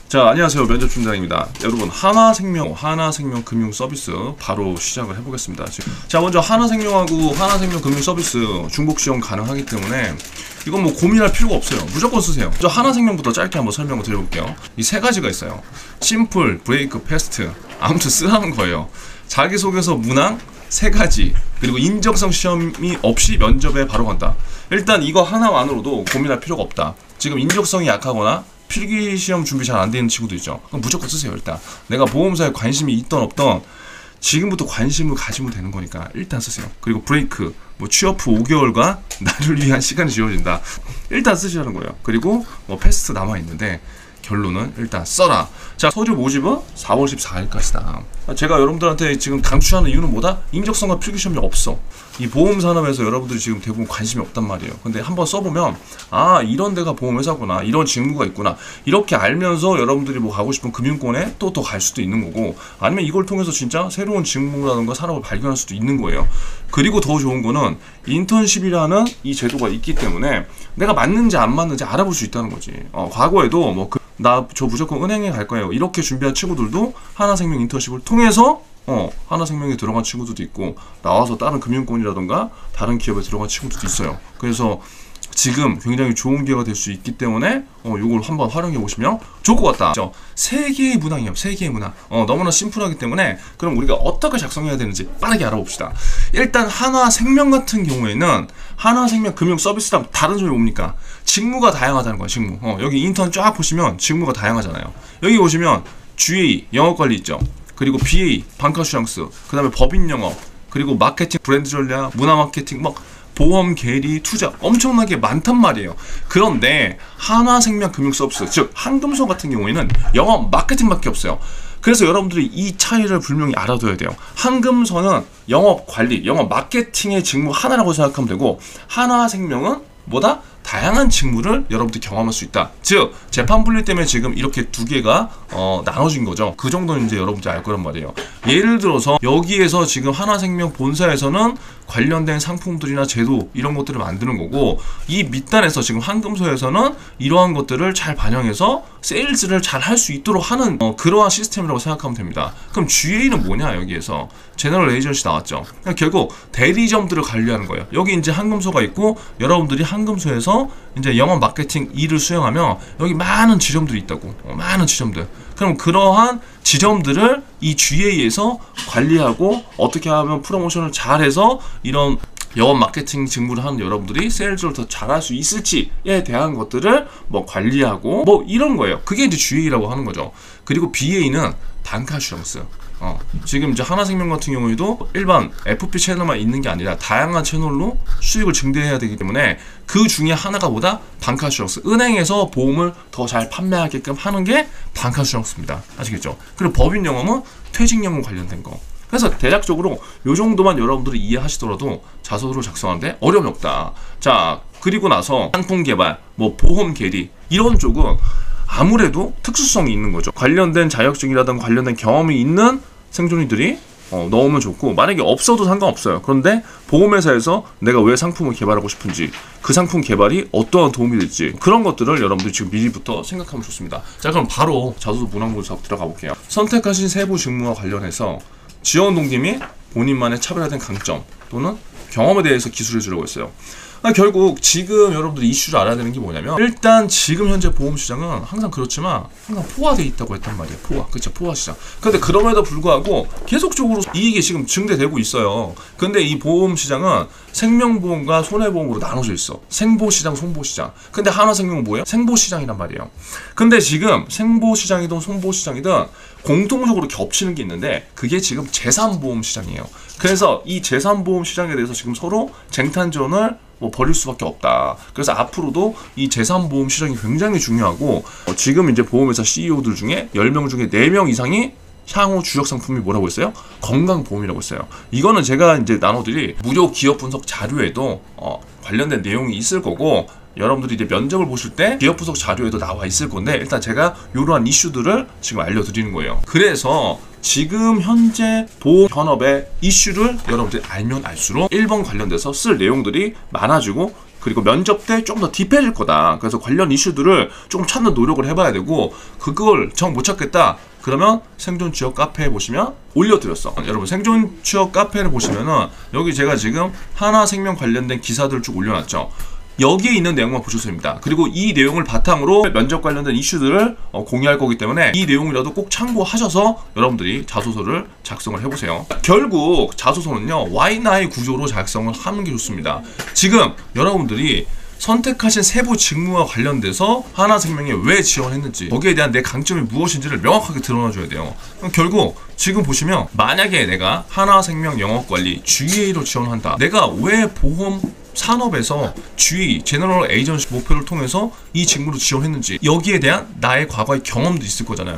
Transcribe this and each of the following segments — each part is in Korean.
자, 안녕하세요. 면접팀장입니다. 여러분, 하나생명 금융 서비스 바로 시작을 해보겠습니다. 자, 먼저 하나생명하고 하나생명 금융 서비스 중복 시험 가능하기 때문에 이건 뭐 고민할 필요가 없어요. 무조건 쓰세요. 저 하나생명부터 짧게 한번 설명을 드려볼게요. 이 세 가지가 있어요. 심플, 브레이크, 패스트. 아무튼 쓰라는 거예요. 자기소개서 문항 세 가지, 그리고 인적성 시험이 없이 면접에 바로 간다. 일단 이거 하나만으로도 고민할 필요가 없다. 지금 인적성이 약하거나 필기시험 준비 잘 안 되는 친구도 있죠. 그럼 무조건 쓰세요. 일단 내가 보험사에 관심이 있던 없던 지금부터 관심을 가지면 되는 거니까 일단 쓰세요. 그리고 브레이크, 뭐 취업 후 5개월과 나를 위한 시간이 지워진다. 일단 쓰시라는 거예요. 그리고 뭐 패스트 남아있는데 결론은 일단 써라. 자, 서류 모집은 4월 14일까지다. 제가 여러분들한테 지금 강추하는 이유는 뭐다? 인적성과 필기시험이 없어. 이 보험산업에서 여러분들이 지금 대부분 관심이 없단 말이에요. 근데 한번 써보면 아, 이런 데가 보험회사구나, 이런 직무가 있구나, 이렇게 알면서 여러분들이 뭐 가고 싶은 금융권에 또 더 갈 수도 있는 거고, 아니면 이걸 통해서 진짜 새로운 직무라든가 산업을 발견할 수도 있는 거예요. 그리고 더 좋은 거는 인턴십이라는 이 제도가 있기 때문에 내가 맞는지 안 맞는지 알아볼 수 있다는 거지. 과거에도 뭐 저 무조건 은행에 갈 거예요, 이렇게 준비한 친구들도 하나생명 인턴십을 통해서 하나생명에 들어간 친구들도 있고, 나와서 다른 금융권이라던가 다른 기업에 들어간 친구들도 있어요. 그래서 지금 굉장히 좋은 기회가 될 수 있기 때문에 요걸 한번 활용해 보시면 좋을 것 같다. 세 개의 문항이에요. 세 개의 문항. 너무나 심플하기 때문에 그럼 우리가 어떻게 작성해야 되는지 빠르게 알아봅시다. 일단 하나생명 같은 경우에는 하나생명 금융 서비스랑 다른 점이 뭡니까? 직무가 다양하다는 거예요. 직무. 여기 인턴 쫙 보시면 직무가 다양하잖아요. 여기 보시면 GA 영업관리 있죠. 그리고 BA 방카슈랑스, 그 다음에 법인 영업, 그리고 마케팅, 브랜드 전략, 문화 마케팅, 막 보험, 계리, 투자 엄청나게 많단 말이에요. 그런데 하나생명 금융 서비스, 즉 한금소 같은 경우에는 영업 마케팅밖에 없어요. 그래서 여러분들이 이 차이를 분명히 알아둬야 돼요. 한금소는 영업 관리, 영업 마케팅의 직무 하나라고 생각하면 되고, 하나생명은 뭐다? 다양한 직무를 여러분들이 경험할 수 있다. 즉 재판 분리 때문에 지금 이렇게 두 개가 나눠진 거죠. 그 정도는 이제 여러분들이 알 거란 말이에요. 예를 들어서 여기에서 지금 하나생명 본사에서는 관련된 상품들이나 제도 이런 것들을 만드는 거고, 이 밑단에서 지금 한금소에서는 이러한 것들을 잘 반영해서 세일즈를 잘 할 수 있도록 하는 그러한 시스템이라고 생각하면 됩니다. 그럼 GA는 뭐냐? 여기에서 제너럴 에이전시 나왔죠. 그러니까 결국 대리점들을 관리하는 거예요. 여기 이제 한금소가 있고, 여러분들이 한금소에서 이제 영업 마케팅 일을 수행하면 여기 많은 지점들이 있다고. 많은 지점들. 그럼 그러한 지점들을 이 GA에서 관리하고 어떻게 하면 프로모션을 잘해서 이런 영업 마케팅 직무를 하는 여러분들이 세일즈를 더 잘할 수 있을지에 대한 것들을 뭐 관리하고 뭐 이런 거예요. 그게 이제 GA라고 하는 거죠. 그리고 BA는 방카슈랑스. 지금 이제 하나생명 같은 경우에도 일반 FP 채널만 있는 게 아니라 다양한 채널로 수익을 증대해야 되기 때문에 그 중에 하나가 뭐다? 방카슈랑스. 은행에서 보험을 더 잘 판매하게끔 하는 게 방카슈랑스입니다. 아시겠죠? 그리고 법인 영업은 퇴직연금 관련된 거. 그래서 대략적으로 요 정도만 여러분들이 이해하시더라도 자소서를 작성하는데 어려움이 없다. 자, 그리고 나서 상품 개발, 뭐 보험 계리 이런 쪽은 아무래도 특수성이 있는 거죠. 관련된 자격증이라든가 관련된 경험이 있는 생존이들이 넣으면 좋고, 만약에 없어도 상관없어요. 그런데 보험회사에서 내가 왜 상품을 개발하고 싶은지, 그 상품 개발이 어떠한 도움이 될지, 그런 것들을 여러분들이 지금 미리부터 생각하면 좋습니다. 자, 그럼 바로 자소서 문항부로 들어가 볼게요. 선택하신 세부 직무와 관련해서 지원 동기 및 본인만의 차별화된 강점 또는 경험에 대해서 기술해 주려고 했어요. 결국 지금 여러분들이 이슈를 알아야 되는 게 뭐냐면, 일단 지금 현재 보험시장은 항상 그렇지만 항상 포화되어 있다고 했단 말이에요. 포화. 그쵸, 포화시장. 근데 그럼에도 불구하고 계속적으로 이익이 지금 증대되고 있어요. 근데 이 보험시장은 생명보험과 손해보험으로 나눠져 있어. 생보시장, 손보시장. 근데 하나생명은 뭐예요? 생보시장이란 말이에요. 근데 지금 생보시장이든 손보시장이든 공통적으로 겹치는 게 있는데, 그게 지금 재산보험시장이에요. 그래서 이 재산보험시장에 대해서 지금 서로 쟁탈전을 벌일 수밖에 없다. 그래서 앞으로도 이 재산보험 시장이 굉장히 중요하고, 지금 이제 보험회사 CEO들 중에 10명 중에 4명 이상이 향후 주력 상품이 뭐라고 했어요? 건강보험이라고 했어요. 이거는 제가 이제 나눠드릴 무료 기업 분석 자료에도 관련된 내용이 있을 거고, 여러분들이 이제 면접을 보실 때 기업 분석 자료에도 나와 있을 건데, 일단 제가 이러한 이슈들을 지금 알려드리는 거예요. 그래서 지금 현재 보험 현업의 이슈를 여러분들이 알면 알수록 1번 관련돼서 쓸 내용들이 많아지고 그리고 면접 때 조금 더 딥해질 거다. 그래서 관련 이슈들을 조금 찾는 노력을 해봐야 되고, 그걸 정 못 찾겠다. 그러면 생존 취업 카페에 보시면 올려드렸어. 여러분, 생존 취업 카페를 보시면은 여기 제가 지금 하나생명 관련된 기사들을 쭉 올려놨죠. 여기에 있는 내용만 보셔도 됩니다. 그리고 이 내용을 바탕으로 면접 관련된 이슈들을 공유할 거기 때문에 이 내용이라도 꼭 참고하셔서 여러분들이 자소서를 작성을 해보세요. 결국 자소서는요, Y나의 구조로 작성을 하는 게 좋습니다. 지금 여러분들이 선택하신 세부 직무와 관련돼서 하나생명에 왜 지원했는지, 거기에 대한 내 강점이 무엇인지를 명확하게 드러나줘야 돼요. 그럼 결국 지금 보시면, 만약에 내가 하나생명 영업관리 GA로 지원한다, 내가 왜 보험 산업에서 GA, 제너럴 에이전시 목표를 통해서 이 직무를 지원했는지, 여기에 대한 나의 과거의 경험도 있을 거잖아요.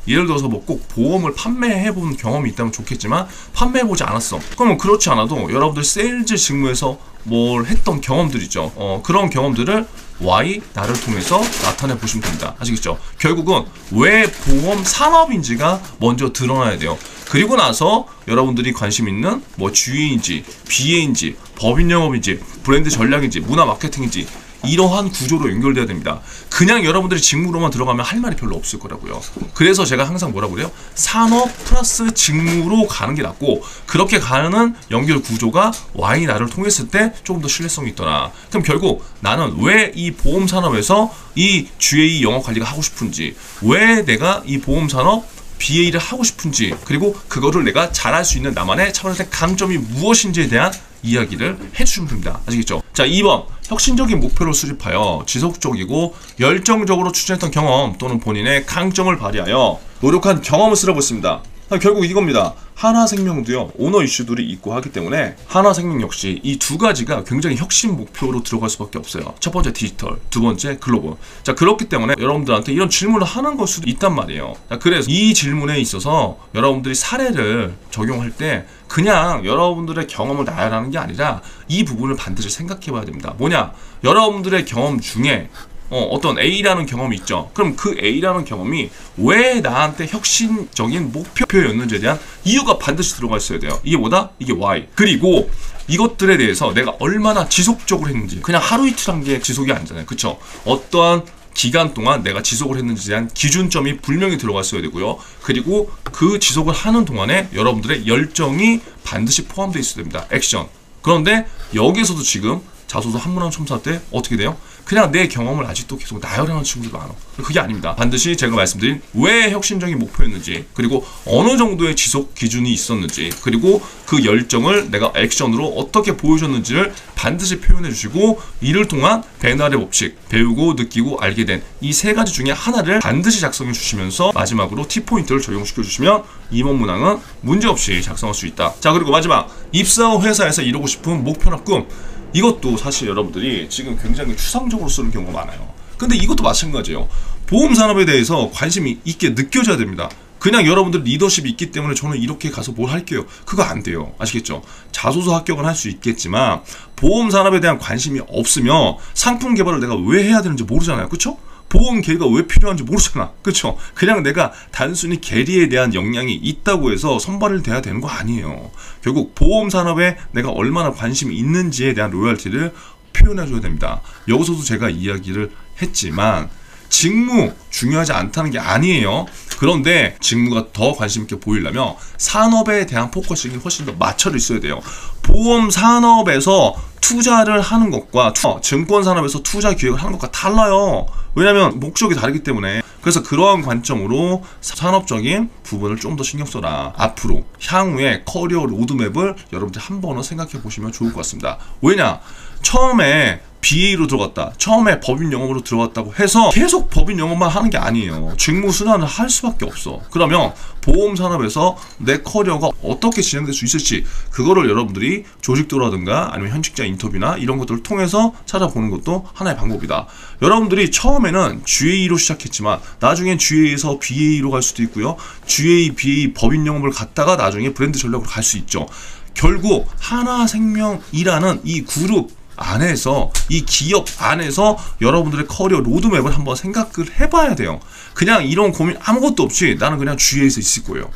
예를 들어서 뭐 꼭 보험을 판매해본 경험이 있다면 좋겠지만 판매해보지 않았어. 그러면 그렇지 않아도 여러분들 세일즈 직무에서 뭘 했던 경험들이죠. 그런 경험들을 Y, 나를 통해서 나타내 보시면 됩니다. 아시겠죠? 결국은 왜 보험 산업인지가 먼저 드러나야 돼요. 그리고 나서 여러분들이 관심 있는 뭐 GA인지, BA인지, 법인 영업인지, 브랜드 전략인지, 문화 마케팅인지, 이러한 구조로 연결돼야 됩니다. 그냥 여러분들이 직무로만 들어가면 할 말이 별로 없을 거라고요. 그래서 제가 항상 뭐라고 그래요? 산업 플러스 직무로 가는 게 낫고, 그렇게 가는 연결 구조가 Y, 나를 통했을 때 조금 더 신뢰성이 있더라. 그럼 결국 나는 왜 이 보험 산업에서 이 GA 영업 관리가 하고 싶은지, 왜 내가 이 보험 산업 BA를 하고 싶은지, 그리고 그거를 내가 잘할 수 있는 나만의 차별화된 강점이 무엇인지에 대한 이야기를 해주시면 됩니다. 아시겠죠? 자, 2번, 혁신적인 목표를 수립하여 지속적이고 열정적으로 추진했던 경험 또는 본인의 강점을 발휘하여 노력한 경험을 쓸어보습니다. 결국 이겁니다. 하나생명도요, 오너 이슈들이 있고 하기 때문에 하나생명 역시 이 두 가지가 굉장히 혁신 목표로 들어갈 수밖에 없어요. 첫 번째 디지털, 두 번째 글로벌. 자, 그렇기 때문에 여러분들한테 이런 질문을 하는 걸 수도 있단 말이에요. 자, 그래서 이 질문에 있어서 여러분들이 사례를 적용할 때 그냥 여러분들의 경험을 나열하는 게 아니라 이 부분을 반드시 생각해 봐야 됩니다. 뭐냐? 여러분들의 경험 중에 어떤 A라는 경험이 있죠. 그럼 그 A라는 경험이 왜 나한테 혁신적인 목표였는지에 대한 이유가 반드시 들어가 있어야 돼요. 이게 뭐다? 이게 Y. 그리고 이것들에 대해서 내가 얼마나 지속적으로 했는지, 그냥 하루 이틀 한 게 지속이 아니잖아요. 그쵸? 어떠한 기간 동안 내가 지속을 했는지에 대한 기준점이 분명히 들어가 있어야 되고요. 그리고 그 지속을 하는 동안에 여러분들의 열정이 반드시 포함되어 있어야 됩니다. 액션. 그런데 여기에서도 지금 자소서 한문항 첨사 때 어떻게 돼요? 그냥 내 경험을 아직도 계속 나열하는 친구들도 많아. 그게 아닙니다. 반드시 제가 말씀드린 왜 혁신적인 목표였는지, 그리고 어느 정도의 지속 기준이 있었는지, 그리고 그 열정을 내가 액션으로 어떻게 보여줬는지를 반드시 표현해 주시고, 이를 통한 배날의 법칙, 배우고 느끼고 알게 된 이 세 가지 중에 하나를 반드시 작성해 주시면서 마지막으로 T포인트를 적용시켜 주시면 이번 문항은 문제없이 작성할 수 있다. 자, 그리고 마지막, 입사 후 회사에서 이루고 싶은 목표나 꿈. 이것도 사실 여러분들이 지금 굉장히 추상적으로 쓰는 경우가 많아요. 근데 이것도 마찬가지예요. 보험 산업에 대해서 관심이 있게 느껴져야 됩니다. 그냥 여러분들 리더십이 있기 때문에 저는 이렇게 가서 뭘 할게요, 그거 안 돼요. 아시겠죠? 자소서 합격은 할 수 있겠지만 보험 산업에 대한 관심이 없으면 상품 개발을 내가 왜 해야 되는지 모르잖아요. 그쵸? 보험 계획가 왜 필요한지 모르잖아. 그쵸? 그냥 내가 단순히 계리에 대한 역량이 있다고 해서 선발을 돼야 되는 거 아니에요. 결국 보험 산업에 내가 얼마나 관심이 있는지에 대한 로열티를 표현해줘야 됩니다. 여기서도 제가 이야기를 했지만 직무 중요하지 않다는 게 아니에요. 그런데 직무가 더 관심 있게 보이려면 산업에 대한 포커싱이 훨씬 더 맞춰져 있어야 돼요. 보험 산업에서 투자를 하는 것과 증권 산업에서 투자 기획을 하는 것과 달라요. 왜냐하면 목적이 다르기 때문에. 그래서 그러한 관점으로 산업적인 부분을 좀 더 신경 써라. 앞으로 향후에 커리어 로드맵을 여러분들 한 번은 생각해 보시면 좋을 것 같습니다. 왜냐? 처음에 BA로 들어갔다, 처음에 법인 영업으로 들어갔다고 해서 계속 법인 영업만 하는 게 아니에요. 직무 순환을 할 수밖에 없어. 그러면 보험 산업에서 내 커리어가 어떻게 진행될 수 있을지, 그거를 여러분들이 조직도라든가 아니면 현직자 인터뷰나 이런 것들을 통해서 찾아보는 것도 하나의 방법이다. 여러분들이 처음에는 GA로 시작했지만 나중엔 GA에서 BA로 갈 수도 있고요. GA, BA 법인 영업을 갔다가 나중에 브랜드 전략으로 갈 수 있죠. 결국 하나생명이라는 이 그룹 안에서, 이 기업 안에서 여러분들의 커리어 로드맵을 한번 생각을 해봐야 돼요. 그냥 이런 고민 아무것도 없이 나는 그냥 GA에서 있을 거예요.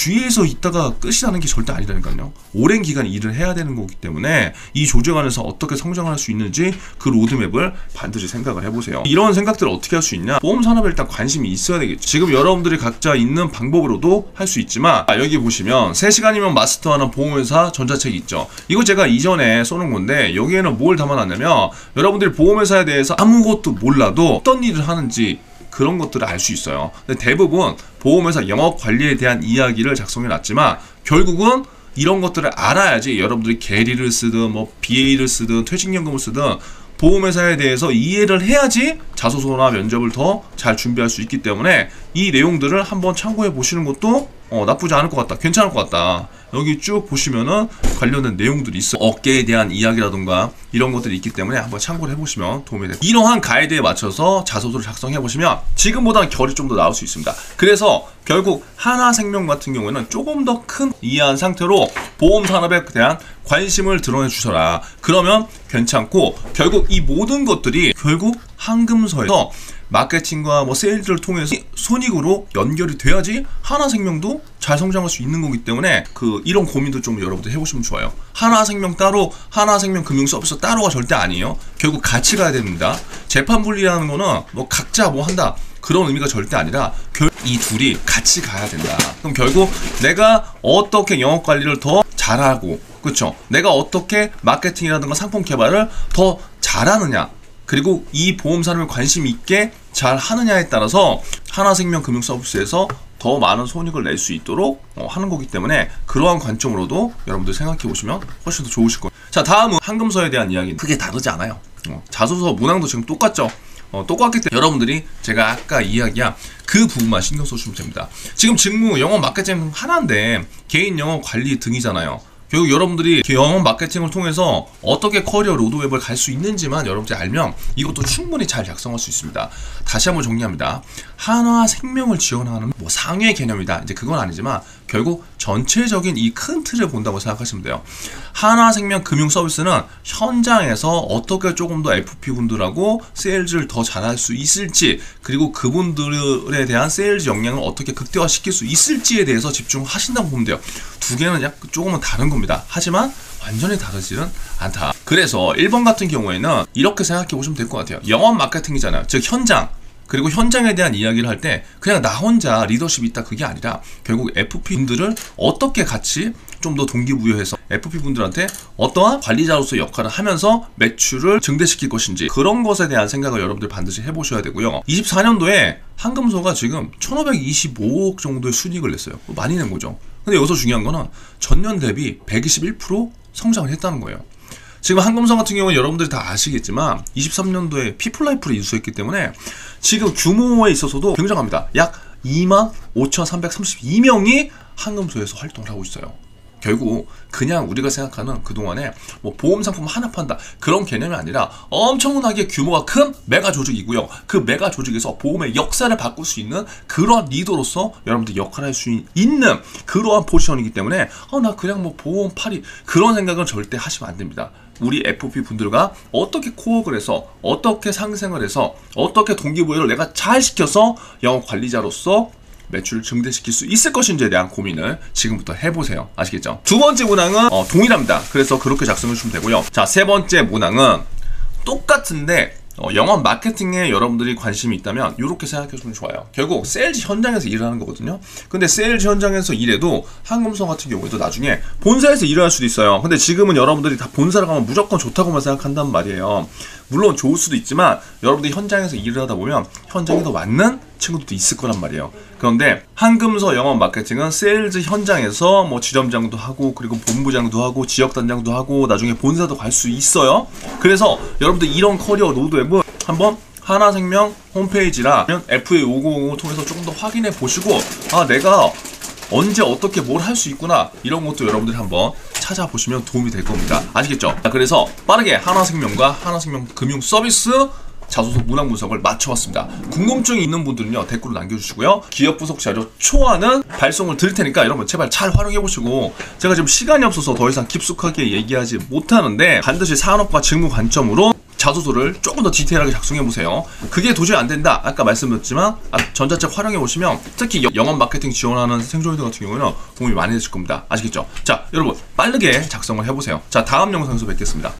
주위에서 있다가 끝이 나는 게 절대 아니라니까요. 오랜 기간 일을 해야 되는 거기 때문에 이 조직 안에서 어떻게 성장할 수 있는지 그 로드맵을 반드시 생각을 해보세요. 이런 생각들을 어떻게 할 수 있냐? 보험 산업에 일단 관심이 있어야 되겠죠. 지금 여러분들이 각자 있는 방법으로도 할 수 있지만 여기 보시면 3시간이면 마스터하는 보험회사 전자책이 있죠. 이거 제가 이전에 써놓은 건데 여기에는 뭘 담아놨냐면 여러분들이 보험회사에 대해서 아무것도 몰라도 어떤 일을 하는지 그런 것들을 알 수 있어요. 근데 대부분 보험회사 영업 관리에 대한 이야기를 작성해 놨지만 결국은 이런 것들을 알아야지 여러분들이 계리를 쓰든 뭐 BA를 쓰든 퇴직연금을 쓰든 보험회사에 대해서 이해를 해야지 자소서나 면접을 더 잘 준비할 수 있기 때문에 이 내용들을 한번 참고해 보시는 것도 나쁘지 않을 것 같다. 괜찮을 것 같다. 여기 쭉 보시면은 관련된 내용들이 있어요. 어깨에 대한 이야기라든가 이런 것들이 있기 때문에 한번 참고를 해보시면 도움이 됩니다. 이러한 가이드에 맞춰서 자소서를 작성해보시면 지금보다는 결이 좀 더 나올 수 있습니다. 그래서 결국 하나생명 같은 경우에는 조금 더 큰 이해한 상태로 보험산업에 대한 관심을 드러내 주셔라. 그러면 괜찮고 결국 이 모든 것들이 결국 한금서에서 마케팅과 뭐 세일즈를 통해서 손익으로 연결이 돼야지 하나생명도 잘 성장할 수 있는 거기 때문에 이런 고민도 좀 여러분들 해보시면 좋아요. 하나생명 따로, 하나생명 금융서비스 따로가 절대 아니에요. 결국 같이 가야 됩니다. 재판 분리라는 거는 뭐 각자 뭐 한다 그런 의미가 절대 아니라 이 둘이 같이 가야 된다. 그럼 결국 내가 어떻게 영업 관리를 더 잘하고, 그렇죠? 내가 어떻게 마케팅이라든가 상품 개발을 더 잘하느냐, 그리고 이 보험 산업에 관심 있게 잘 하느냐에 따라서 하나생명 금융 서비스에서 더 많은 손익을 낼 수 있도록 하는 거기 때문에 그러한 관점으로도 여러분들 생각해 보시면 훨씬 더 좋으실 거예요. 자, 다음은 한금서에 대한 이야기는 크게 다르지 않아요. 자소서 문항도 지금 똑같죠. 똑같기 때문에 여러분들이 제가 아까 이야기한 그 부분만 신경 써주시면 됩니다. 지금 직무 영업 마케팅 하나인데 개인 영업 관리 등이잖아요. 결국 여러분들이 영업 마케팅을 통해서 어떻게 커리어 로드맵을 갈 수 있는지만 여러분들이 알면 이것도 충분히 잘 작성할 수 있습니다. 다시 한번 정리합니다. 하나생명을 지원하는 뭐 상회 개념이다. 이제 그건 아니지만 결국 전체적인 이 큰 틀을 본다고 생각하시면 돼요. 하나생명 금융 서비스는 현장에서 어떻게 조금 더 FP분들하고 세일즈를 더 잘할 수 있을지, 그리고 그분들에 대한 세일즈 역량을 어떻게 극대화시킬 수 있을지에 대해서 집중하신다고 보면 돼요. 두 개는 약간 조금은 다른 겁니다. 하지만 완전히 다르지는 않다. 그래서 1번 같은 경우에는 이렇게 생각해 보시면 될 것 같아요. 영업 마케팅이잖아요. 즉 현장, 그리고 현장에 대한 이야기를 할 때 그냥 나 혼자 리더십이 있다 그게 아니라 결국 FP분들을 어떻게 같이 좀 더 동기부여해서 FP분들한테 어떠한 관리자로서 역할을 하면서 매출을 증대시킬 것인지 그런 것에 대한 생각을 여러분들 반드시 해보셔야 되고요. 24년도에 한금서가 지금 1525억 정도의 순이익을 냈어요. 많이 낸 거죠. 근데 여기서 중요한 거는 전년 대비 121% 성장을 했다는 거예요. 지금 한금서 같은 경우는 여러분들이 다 아시겠지만 23년도에 피플라이프를 인수했기 때문에 지금 규모에 있어서도 굉장합니다. 약 25,332명이 한금서에서 활동을 하고 있어요. 결국 그냥 우리가 생각하는 그동안에 뭐 보험 상품 하나 판다 그런 개념이 아니라 엄청나게 규모가 큰 메가 조직이고요. 그 메가 조직에서 보험의 역사를 바꿀 수 있는 그러한 리더로서 여러분들 역할을 할 수 있는 그러한 포지션이기 때문에 나 그냥 뭐 보험 팔이 그런 생각은 절대 하시면 안 됩니다. 우리 FP 분들과 어떻게 코어를 해서 어떻게 상생을 해서 어떻게 동기부여를 내가 잘 시켜서 영업 관리자로서 매출을 증대시킬 수 있을 것인지에 대한 고민을 지금부터 해보세요. 아시겠죠? 두 번째 문항은 동일합니다. 그래서 그렇게 작성해 주시면 되고요. 자, 세 번째 문항은 똑같은데 영업 마케팅에 여러분들이 관심이 있다면 이렇게 생각해 주면 좋아요. 결국 세일즈 현장에서 일을 하는 거거든요. 근데 세일즈 현장에서 일해도 한금서 같은 경우에도 나중에 본사에서 일을 할 수도 있어요. 근데 지금은 여러분들이 다 본사를 가면 무조건 좋다고만 생각한단 말이에요. 물론 좋을 수도 있지만 여러분들이 현장에서 일을 하다 보면 현장에 더 맞는 친구들도 있을 거란 말이에요. 그런데 한금서 영업 마케팅은 세일즈 현장에서 뭐 지점장도 하고 그리고 본부장도 하고 지역단장도 하고 나중에 본사도 갈 수 있어요. 그래서 여러분들 이런 커리어 로드맵을 한번 하나생명 홈페이지라 FA5050을 통해서 조금 더 확인해 보시고 내가 언제 어떻게 뭘 할 수 있구나 이런 것도 여러분들이 한번 찾아보시면 도움이 될 겁니다. 아시겠죠? 자, 그래서 빠르게 하나생명과 하나생명 금융 서비스 자소서 문항 분석을 마쳐왔습니다. 궁금증이 있는 분들은요 댓글로 남겨주시고요. 기업 분석 자료 초안은 발송을 드릴 테니까 여러분 제발 잘 활용해보시고, 제가 지금 시간이 없어서 더 이상 깊숙하게 얘기하지 못하는데 반드시 산업과 직무 관점으로 자소서를 조금 더 디테일하게 작성해 보세요. 그게 도저히 안 된다. 아까 말씀드렸지만 전자책 활용해 보시면 특히 영업 마케팅 지원하는 생존이들 같은 경우에는 도움이 많이 되실 겁니다. 아시겠죠? 자, 여러분 빠르게 작성을 해보세요. 자, 다음 영상에서 뵙겠습니다.